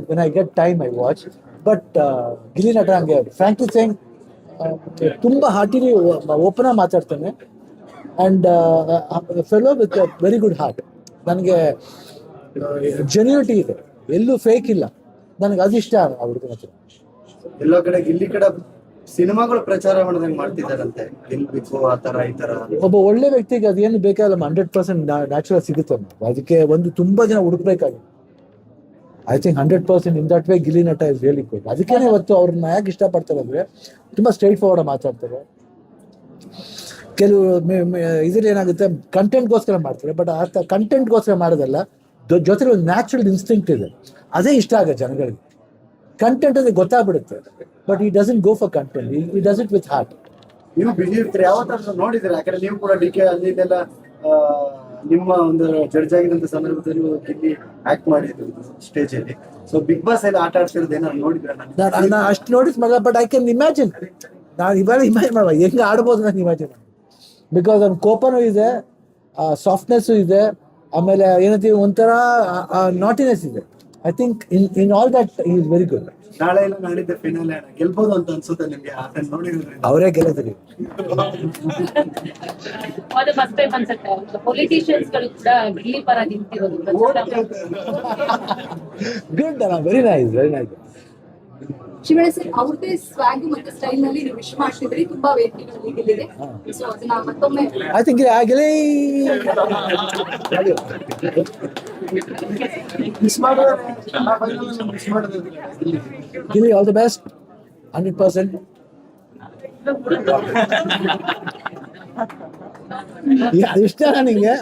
when I get time I watch. But Gilli ನಟ ಹಂಗೆ frankly saying ತುಂಬ ಹಾರ್ಟಿಲಿ ಓಪನ್ ಆಗಿ ಮಾತಾಡ್ತಾನೆ and fellow with very good heart. ನನಗೆ ಜೆನ್ಯೂನಿಟಿ ಇದೆ, ಎಲ್ಲೂ ಫೇಕ್ ಇಲ್ಲ. ನನಗೆ ಅದಿಷ್ಟ ಆ ಹುಡುಗನ ಹತ್ರ. ಎಲ್ಲೋ ಕಡೆ ಗಿಲ್ಲಿ ಕಡೆ ಸಿನಿಮಾಗಳು ಪ್ರಚಾರ ಮಾಡೋದಂಗೆ ಮಾಡ್ತಿದ್ದಾರಂತೆ, ಗೆಲ್ಬೇಕು ಆ ತರ ಈ ತರ. ಒಬ್ಬ ಒಳ್ಳೆ ವ್ಯಕ್ತಿಗೆ ಅದೇನು ಬೇಕಾಗಲ್ಲ, 100% ನ್ಯಾಚುರಲ್ ಸಿಗುತ್ತೆ. ಅದಕ್ಕೆ ಒಂದು ತುಂಬಾ ಜನ ಹುಡುಕ್ಬೇಕಾಗಿದೆ. I think 100% in that way Gilli Nata is really good. ಅದಕ್ಕೇನೆ ಇವತ್ತು ಅವ್ರನ್ನ ಯಾಕೆ ಇಷ್ಟಪಡ್ತಾರೆ ಅಂದ್ರೆ ತುಂಬಾ ಸ್ಟ್ರೈಟ್ ಫಾರ್ವರ್ಡ್ ಮಾತಾಡ್ತಾರೆ. ಕೆಲವು ಇದ್ರಲ್ಲಿ ಏನಾಗುತ್ತೆ, ಕಂಟೆಂಟ್ಗೋಸ್ಕರ ಮಾಡ್ತಾರೆ, ಬಟ್ ಆ ಕಂಟೆಂಟ್ಗೋಸ್ಕರ ಮಾಡೋದಲ್ಲ, ಜೊತೆಲಿ ಒಂದು ನ್ಯಾಚುರಲ್ ಇನ್ಸ್ಟಿಂಕ್ಟ್ ಇದೆ, ಅದೇ ಇಷ್ಟ ಆಗುತ್ತೆ ಜನಗಳಿಗೆ. ಕಂಟೆಂಟ್ ಅಂದ್ರೆ ಗೊತ್ತಾಗ್ಬಿಡುತ್ತೆ, ಬಟ್ ಈ doesn't go for content, he does it with heart. ನೀವು ಬಿಸಿ ಇರ್ತೀರಿ, ಯಾವತ್ತಾದ್ರೂ ನೋಡಿದ್ರೆ, ಯಾಕಂದ್ರೆ ನೀವು ಕೂಡ ಡಿ ಕೆ ಅಲ್ಲಿ ಇದೆಲ್ಲ ನಿಮ್ಮ ಒಂದು ಜಡ್ಜ್ ಆಗಿದ್ದಂತ ಸಂದರ್ಭದಲ್ಲಿ ಗಿಲ್ಲಿ ಆಕ್ಟ್ ಮಾಡಿದ್ರು ಸ್ಟೇಜ್ ಅಲ್ಲಿ. ಸೊ ಬಿಗ್ ಬಾಸ್ ಎಲ್ಲ ಆಟ ಆಡ್ತಿರೋದು ಏನಾದ್ರು ನೋಡಿದ್ರೆ? ನಾನು ಅಷ್ಟು ನೋಟಿಸ್ ಮಾಡಲ್ಲ, ಬಟ್ ಐ ಕ್ಯಾನ್ ಇಮ್ಯಾಜಿನ್. ನಾನು ಇವಾಗ ಇಮ್ಯಾಜಿನ್ ಮಾಡುವ ಹೆಂಗೆ ಆಡ್ಬೋದು ನಾನು ಇಮ್ಯಾಜಿನ್. ಬಿಕಾಸ್ ಅವ್ನ ಕೋಪನೂ ಇದೆ, ಸಾಫ್ಟ್ನೆಸ್ಸು ಇದೆ, ಆಮೇಲೆ ಏನಂತೀವಿ ಒಂಥರ ನಾಟಿನೆಸ್ ಇದೆ. I think in all that ಈ ಇಸ್ ವೆರಿ ಗುಡ್. ನಾಳೆ ಎಲ್ಲ ನಾಡಿದ್ದೆ ಫಿನಾಲೆ ಗೆಲ್ಬೋದು ಅಂತ ಅನ್ಸುತ್ತೆ ನಿಮ್ಗೆ ನೋಡಿದ್ರೆ? ಅವರೇ ಗೆಲ್ಲದ್ರಿ. ಫಸ್ಟ್ ಟೈಮ್ ಅನ್ಸುತ್ತೆ ಪೊಲಿಟಿಷಿಯನ್ಸ್ ಗಳು ಕೂಡ ಗಿಲ್ಲಿ ಪರ ನಿಂತಿರೋದು. Good, very nice, very nice. Shivanna sir, ಅವ್ರದೇ ಸ್ವಾಗ್ ಮತ್ತೆ ಸ್ಟೈಲ್ ನಲ್ಲಿ ನೀವು ವಿಶ್ ಮಾಡ್ತಿದ್ರಿ, ತುಂಬಾ ವೇದಿಕೆಗಳಲ್ಲಿ ಗೆಲ್ಲಿದೆ. ಸೊ ಅದನ್ನ ಮತ್ತೊಮ್ಮೆ ಐ ಥಿಂಕ್ ಆಗಲೇ ಮಿಸ್ ಮಾಡಿದ್ರೆ ಮಿಸ್ ಮಾಡಿದ್ರೆ ಗಿಲ್ಲಿ ಆಲ್ ದ ಬೆಸ್ಟ್, 100%. ಇಷ್ಟ ನನಗೆ.